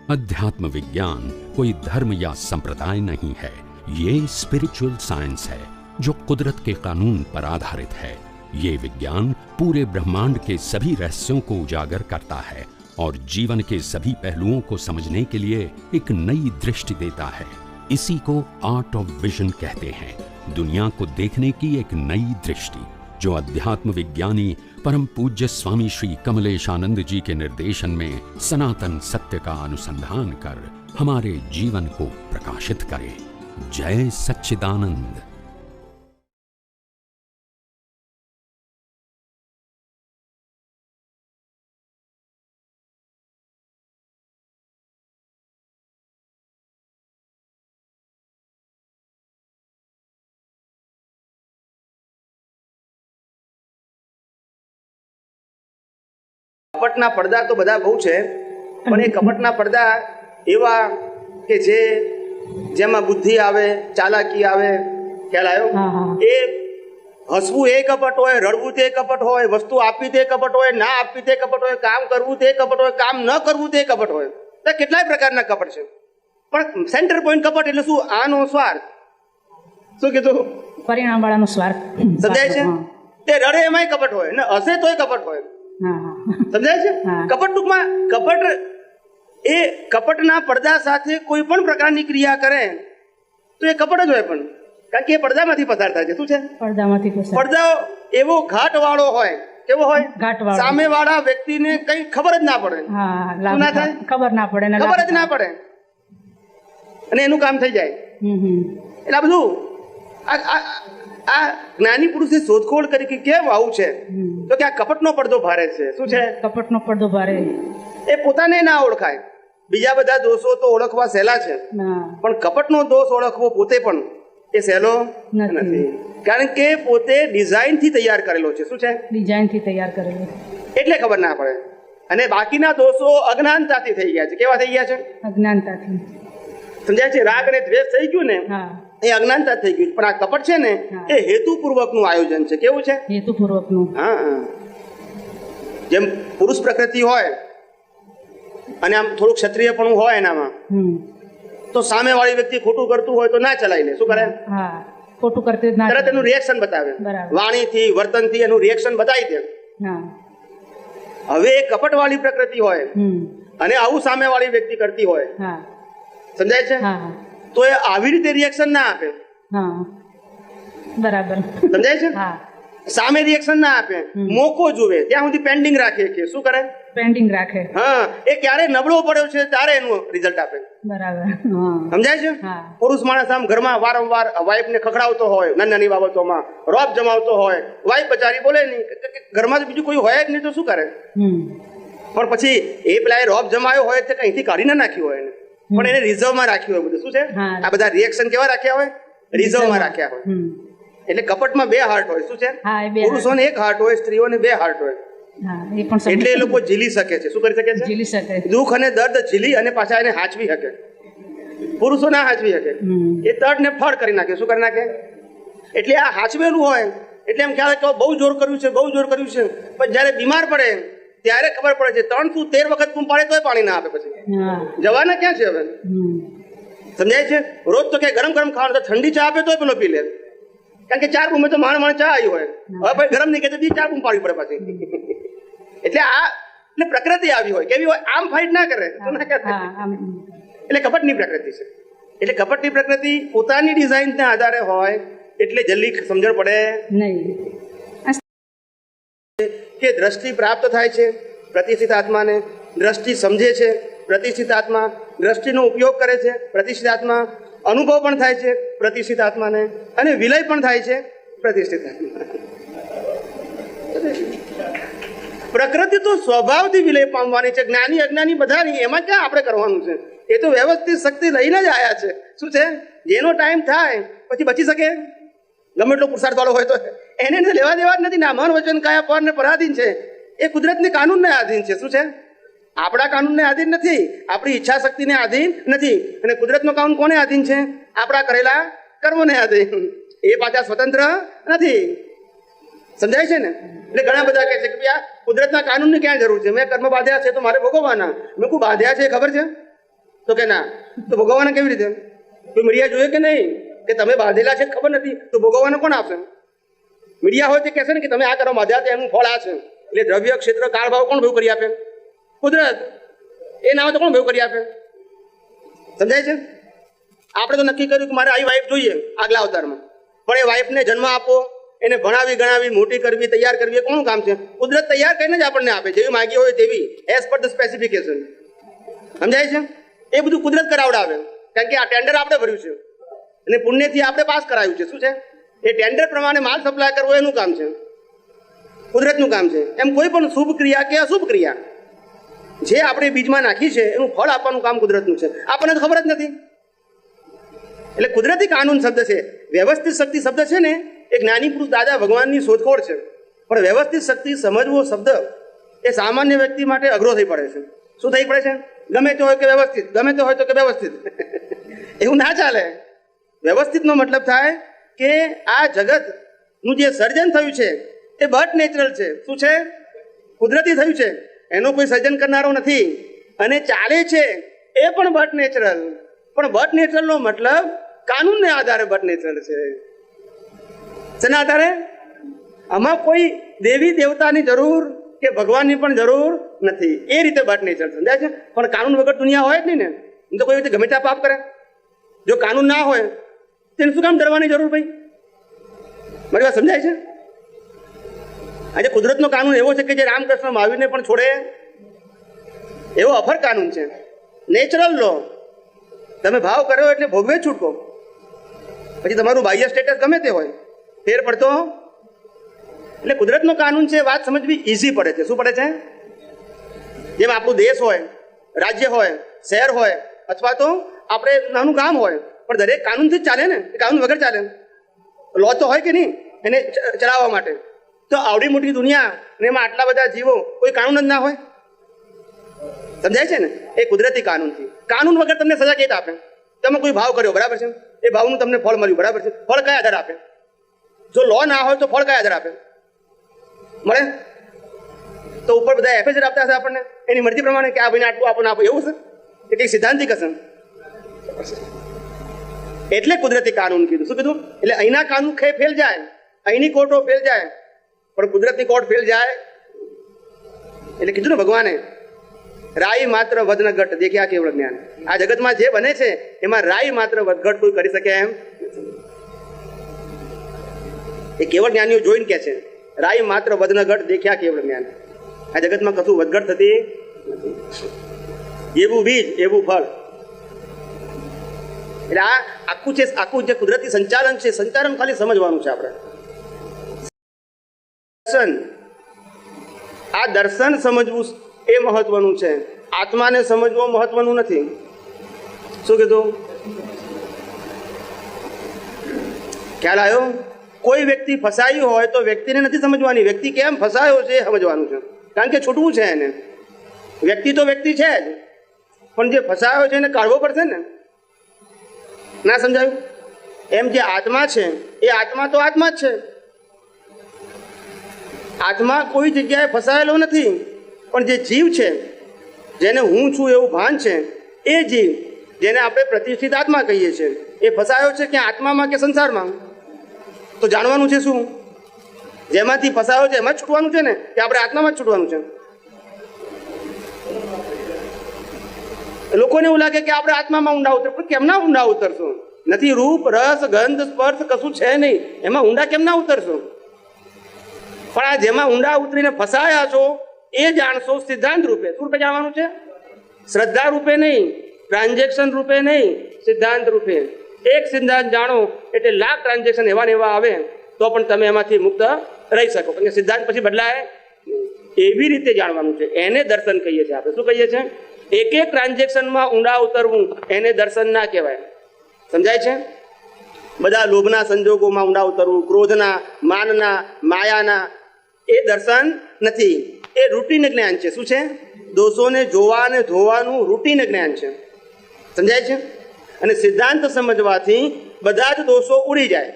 अध्यात्म विज्ञान कोई धर्म या संप्रदाय नहीं है, ये स्पिरिचुअल साइंस है जो कुदरत के कानून पर आधारित है। ये विज्ञान पूरे ब्रह्मांड के सभी रहस्यों को उजागर करता है और जीवन के सभी पहलुओं को समझने के लिए एक नई दृष्टि देता है। इसी को आर्ट ऑफ विजन कहते हैं, दुनिया को देखने की एक नई दृष्टि, जो अध्यात्म विज्ञानी परम पूज्य स्वामी श्री कमलेशानंद जी के निर्देशन में सनातन सत्य का अनुसंधान कर हमारे जीवन को प्रकाशित करे। जय सच्चिदानंद। કપટના પડદા તો બધા બહુ છે, પણ એ કપટના પડદા એવા કે જેમાં બુદ્ધિ આવે, ચાલાકી આવે, ખ્યાલ આવ્યો? એ હસવું એ કપટ હોય, રડવું તે કપટ હોય, વસ્તુ આપવી તે કપટ હોય, ના આપવી તે કપટ હોય, કામ કરવું તે કપટ હોય, કામ ન કરવું તે કપટ હોય. તો કેટલાય પ્રકારના કપટ છે, પણ સેન્ટર પોઈન્ટ કપટ એટલે શું? આનો સ્વાર્થ. શું કીધું? પરિણામ વાળાનો સ્વાર્થ. સમજાય છે? તે રડે એમાંય કપટ હોય ને હસે તોય કપટ હોય. સમજાય છે? કપટ ટૂંકમાં કપટ એ કપટના પડદા સાથે કોઈ પણ પ્રકારની ક્રિયા કરે તો એ કપટ જ હોય, પણ કારણ કે એ પડદામાંથી પસાર થાય છે. શું છે? પડદામાંથી પસાર. પડદો એવો ઘાટ વાળો હોય. કેવો હોય? ઘાટ વાળો. સામે વાળા વ્યક્તિને કઈ ખબર જ ના પડે. શું ના થાય? ખબર ના પડે. ખબર જ ના પડે અને એનું કામ થઈ જાય. એટલે આ બધું આ જ્ઞાની પુરુષે શોધખોળ કરી કે કેમ આવું છે, તો કે આ કપટનો પડદો ભારે છે. શું છે? કપટનો પડદો ભારે. એ પોતાને ના ઓળખાય. બીજા બધા દોષો તો ઓળખવા સહેલા છે, પણ કપટનો દોષ ઓળખવો પોતે પણ એ સહેલો નથી, કારણ કે પોતે ડિઝાઇન થી તૈયાર કરેલો છે. શું છે? ડિઝાઇન થી તૈયાર કરેલો, એટલે ખબર ના પડે. અને બાકીના દોષો અજ્ઞાનતાથી થઈ ગયા છે. કેવા થઈ ગયા છે? અજ્ઞાનતાથી. સમજાય છે? રાગ અને દ્વેષ થઈ ગયું ને, એ અજ્ઞાનતા થઈ ગયું. પણ આ કપટ છે ને, એ હેતુપૂર્વક નું આયોજન છે. કેવું છે? હેતુપૂર્વક નું. હા, જેમ પુરુષ પ્રકૃતિ હોય અને આમ થોડું ક્ષત્રિયપણું હોય એનામાં, તો સામે વાળી વ્યક્તિ ખોટું કરતું હોય તો ના ચલાવી લે. શું કરે? ખોટું કરતી તરત એનું રિએક્શન બતાવે, વાણીથી વર્તનથી એનું રિએક્શન બતાવી દે. હવે એ કપટ વાળી પ્રકૃતિ હોય અને આવું સામે વાળી વ્યક્તિ કરતી હોય, સમજાય છે? તો એ આવી રીતે રિએક્શન ના આપે. બરાબર. સમજાય છે? સામે રિએક્શન ના આપે, મોકો જુએ ત્યાં સુધી પેન્ડિંગ રાખે. કે શું કરે? પેન્ડિંગ રાખે. હા, એ ક્યારે નબળો પડ્યો છે ત્યારે એનું રિઝલ્ટ આપે. બરાબર. સમજાય છે? પુરુષ માણસ આમ ઘરમાં વારંવાર વાઈફ ને ખખડાવતો હોય, નાની બાબતોમાં રોબ જમાવતો હોય, વાઈફ બચારી બોલે નહીં, ઘરમાં બીજું કોઈ હોય જ નહીં તો શું કરે? પણ પછી એ પેલા રોબ જમાયો હોય તે કઈથી કાઢી ના નાખ્યું હોય, પણ એને રિઝર્વમાં રાખ્યું હોય બધું. શું છે? આ બધા રિએક્શન કેવા રાખ્યા હોય? રિઝર્વમાં રાખ્યા હોય. એટલે કપટમાં બે હાર્ટ હોય. શું છે? પુરુષોને એક હાર્ટ હોય, સ્ત્રીઓને બે હાર્ટ હોય. એટલે એ લોકો ઝીલી શકે છે. શું કરી શકે છે? ઝીલી શકે. દુઃખ અને દર્દ ઝીલી અને પાછા એને હાચવી શકે. પુરુષો ના હાચવી શકે, એ દર્દ ને ફળ કરી નાખે. શું કરી નાખે? એટલે આ હાચવેલું હોય એટલે એમ ખ્યાલ કે બહુ જોર કર્યું છે, બહુ જોર કર્યું છે, પણ જયારે બીમાર પડે ત્યારે ખબર પડે છે 3 થી 13 વખત પાડે તોય પાણી ના આપે. પછી જવાના ક્યાં છે હવે? સમજાય છે? રોજ તો કે ગરમ ગરમ ખાવાનું, ઠંડી ચા આપે તોય પેલો પી લે, કારણ કે 4 બૂમે તો માણ ચા આવી હોય. હવે ભાઈ ગરમ નહીં કે 4 બૂમ પાડવી પડે પાછી. એટલે આ એટલે પ્રકૃતિ આવી હોય. કેવી હોય? આમ ફાઇટ ના કરે. એટલે કપટની પ્રકૃતિ છે. એટલે કપટની પ્રકૃતિ પોતાની ડિઝાઇન ના આધારે હોય એટલે જલ્દી સમજણ પડે નહીં. કે દ્રષ્ટિ પ્રાપ્ત થાય છે પ્રતિષ્ઠિત આત્માને, દ્રષ્ટિ સમજે છે પ્રતિષ્ઠિત આત્મા, દ્રષ્ટિનો ઉપયોગ કરે છે પ્રતિષ્ઠિત આત્મા, અનુભવ પણ થાય છે પ્રતિષ્ઠિત આત્માને, અને વિલય પણ થાય છે પ્રતિષ્ઠિત આત્મા. પ્રકૃતિ તો સ્વભાવથી વિલય પામવાની છે, જ્ઞાની અજ્ઞાની બધાની. એમાં ક્યાં આપણે કરવાનું છે? એ તો વ્યવસ્થિત શક્તિ લઈને જ આયા છે. શું છે? જેનો ટાઈમ થાય પછી બચી શકે, ગમે એટલો પુરુષાર્થ વાળો હોય તો એને લેવા દેવા જ નથી. ના મન વચન કાયા પર ને પરાધીન છે. એ કુદરતને કાનૂનને આધીન છે. શું છે? આપણા કાનૂનને આધીન નથી, આપણી ઈચ્છા શક્તિને આધીન નથી. અને કુદરતનો કાનૂન કોને આધીન છે? આપણા કરેલા કર્મોને આધીન. એ પાછા સ્વતંત્ર નથી. સમજાય છે ને? એટલે ઘણા બધા કહે છે કે આ કુદરતના કાનૂનની ક્યાં જરૂર છે? મેં કર્મ બાંધ્યા છે તો મારે ભોગવવાના. મેં કોઈ બાંધ્યા છે ખબર છે? તો કે ના. તો ભોગવવાના કેવી રીતે? કોઈ મીડિયા જોઈએ કે નહીં કે તમે બાંધેલા છે ખબર નથી, તો ભોગવવાને કોણ આપશે? મીડિયા હોય તે કહેશે ને કે તમે આ કરો બાંધ્યા તો એનું ફળ આ છે. એટલે દ્રવ્ય ક્ષેત્ર કાળ ભાવ કોણ ભેગું કરી આપે? કુદરત. એ ના હોય તો કોણ ભેગું કરી આપે? સમજાય છે? આપણે તો નક્કી કર્યું કે મારે આવી વાઈફ જોઈએ આગલા અવતારમાં, પણ એ વાઈફને જન્મ આપો, એને ભણાવી ગણાવી મોટી કરવી, તૈયાર કરવી, એ કોનું કામ છે? કુદરત તૈયાર કરીને જ આપણને આપે, જેવી માગી હોય તેવી, એઝ પર ધ સ્પેસિફિકેશન. સમજાય છે? એ બધું કુદરત કરાવડાવે, કારણ કે આ ટેન્ડર આપણે ભર્યું છે અને પુણ્યથી આપણે પાસ કરાવ્યું છે. શું છે? એ ટેન્ડર પ્રમાણે માલ સપ્લાય કરવો એનું કામ છે, કુદરતનું કામ છે. એમ કોઈ પણ શુભ ક્રિયા કે અશુભ ક્રિયા જે આપણે બીજમાં નાખી છે એનું ફળ આપવાનું કામ કુદરતનું છે. આપણને તો ખબર જ નથી. એટલે કુદરતી કાનૂન શબ્દ છે. વ્યવસ્થિત શક્તિ શબ્દ છે ને એ જ્ઞાની પુરુષ દાદા ભગવાનની શોધખોળ છે, પણ વ્યવસ્થિત શક્તિ સમજવો શબ્દ એ સામાન્ય વ્યક્તિ માટે અઘરો થઈ પડે છે. શું થઈ પડે છે? ગમે તે હોય કે વ્યવસ્થિત, ગમે તે હોય તો કે વ્યવસ્થિત. એવું ના ચાલે. વ્યવસ્થિતનો મતલબ થાય કે આ જગતનું જે સર્જન થયું છે એ બટ નેચરલ છે. શું છે? કુદરતી થયું છે, એનો કોઈ સર્જન કરનારો નથી. અને ચાલે છે એ પણ બટ નેચરલ. પણ બટ નેચરલનો મતલબ કાનૂનને આધારે બટ નેચરલ છે. શેના આધારે? આમાં કોઈ દેવી દેવતાની જરૂર કે ભગવાનની પણ જરૂર નથી. એ રીતે બટ નેચર. સમજાય છે? પણ કાનૂન વગર દુનિયા હોય જ નહીં ને. એમ તો કોઈ રીતે ગમે ત્યાં પાપ કરે. જો કાનૂન ના હોય તેને શું કામ ડરવાની જરૂર ભાઈ? મારી વાત સમજાય છે? આજે કુદરતનો કાનૂન એવો છે કે જે રામકૃષ્ણ મહાવીરને પણ છોડે એવો અફર કાનૂન છે. નેચરલ લો. તમે ભાવ કર્યો એટલે ભોગવે છૂટકો. પછી તમારું બાહ્ય સ્ટેટસ ગમે તે હોય, ફેર પડતો. એટલે કુદરતનો કાનૂન છે, વાત સમજવી ઈઝી પડે છે. શું પડે છે? જેમ આપણું દેશ હોય, રાજ્ય હોય, શહેર હોય, અથવા તો આપણે નાનું ગામ હોય, પણ દરેક કાનૂનથી જ ચાલે ને. કાનૂન વગર ચાલે? લો તો હોય કે નહીં એને ચલાવવા માટે. તો આવડી મોટી દુનિયા ને એમાં આટલા બધા જીવો, કોઈ કાનૂન જ ના હોય? સમજાય છે ને? એ કુદરતી કાનૂનથી. કાનૂન વગર તમને સજા કેવી આપે? તમે કોઈ ભાવ કર્યો, બરાબર છે, એ ભાવનું તમને ફળ મળ્યું, બરાબર છે, ફળ કયા આધાર આપે? જો લો ના હોય તો ફળ કયા આધાર આપે? મળે તો ઉપર બધા એફએસઆર આપતા હશે આપણને એની મરજી પ્રમાણે કે આ ભાઈને આટલું આપણને આપો, એવું છે? એ કંઈક સિદ્ધાંતિક હશે. એટલે કુદરતી કાનૂન કીધું. શું કીધું? એટલે અહીંના કાનૂન ફેલ જાય, અહીંની કોર્ટો ફેલ જાય, પણ કુદરતી કોર્ટ ફેલ જાય. એટલે કીધું ને ભગવાને, રાઈ માત્ર વધનઘટ દેખ્યા કેવળ જ્ઞાન. આ જગતમાં જે બને છે એમાં રાઈ માત્ર વધઘટ કોઈ કરી શકે એમ એ કેવળ જ્ઞાનીઓ જોઈને કે છે રાઈ માત્ર વધનઘટ દેખ્યા કેવળ જ્ઞાન. આ જગતમાં કશું વધઘટ થતી નથી. એવું બીજ એવું ફળ. એટલે આ આખું જે કુદરતી સંચાલન છે, સંચાલન ખાલી સમજવાનું છે આપણે. દર્શન, આ દર્શન સમજવું એ મહત્વનું છે. આત્માને સમજવો મહત્વનું નથી. શું કીધું? ખ્યાલ આવ્યો? કોઈ વ્યક્તિ ફસાયું હોય તો વ્યક્તિને નથી સમજવાની, વ્યક્તિ કેમ ફસાયો છે એ સમજવાનું છે. કારણ કે છૂટવું છે એને. વ્યક્તિ તો વ્યક્તિ છે જ, પણ જે ફસાયો છે એને કાઢવો પડશે ને. ના સમજાયું? એમ જે આત્મા છે એ આત્મા તો આત્મા જ છે. આત્મા કોઈ જગ્યાએ ફસાયેલો નથી, પણ જે જીવ છે, જેને હું છું એવું ભાન છે, એ જીવ જેને આપણે પ્રતિષ્ઠિત આત્મા કહીએ છીએ, એ ફસાયો છે ક્યાં? આત્મામાં કે સંસારમાં? તો જાણવાનું છે શું? જેમાંથી ફસાયો છે એમાં જ છૂટવાનું છે ને, કે આપણે આત્મામાં જ છૂટવાનું છે? લોકોને એવું લાગે કે આપણે આત્મામાં ઊંડા ઉતર, પણ કેમ ના ઊંડા ઉતરશું? નથી રૂપ, રસ, ગંધ, સ્પર્શ કશું છે નહીં, એમાં ઊંડા કેમ ના ઉતરશું? પણ આ જેમાં ઊંડા ઉતરીને ફસાયા છો એ જાણશો સિદ્ધાંત રૂપે. શું રૂપે જાણવાનું છે? શ્રદ્ધા રૂપે નહીં, ટ્રાન્ઝેક્શન રૂપે નહીં, સિદ્ધાંત રૂપે. એક સિદ્ધાંત જાણો એટલે લાખ ટ્રાન્ઝેક્શન એવા ને એવા આવે તો પણ તમે એમાંથી મુક્ત રહી શકો, કારણ કે સિદ્ધાંત પછી બદલાય. એવી રીતે જાણવાનું છે. એને દર્શન કહીએ છીએ આપણે. શું કહીએ છીએ? એક એક ટ્રાન્ઝેક્શનમાં ઊંડા ઉતરવું એને દર્શન ના કહેવાય. સમજાય છે? બધા લોભના સંજોગોમાં ઊંડા ઉતરવું, ક્રોધના, માનના, માયાના, એ દર્શન નથી. એ રૂટીન જ્ઞાન છે. શું છે? દોષોને જોવા અને ધોવાનું રૂટીન જ્ઞાન છે. સમજાય છે? અને સિદ્ધાંત સમજવાથી બધા જ દોષો ઉડી જાય,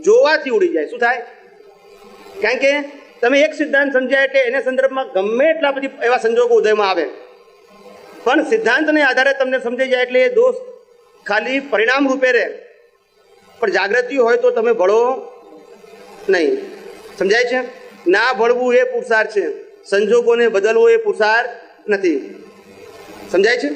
જોવાથી ઉડી જાય. શું થાય? કારણ કે તમે એક સિદ્ધાંત સમજ્યા એટલે એને સંદર્ભમાં ગમે એટલા બધી એવા સંજોગો ઉદયમાં આવે, પણ સિદ્ધાંતને આધારે તમને સમજાઈ જાય એટલે એ દોષ ખાલી પરિણામ રૂપે રહે, પણ જાગૃતિ હોય તો તમે ભળો નહીં. સમજાય છે? ના ભળવું એ પુરુષાર્થ છે, સંજોગોને બદલવો એ પુરુષાર્થ નથી. સમજાય છે?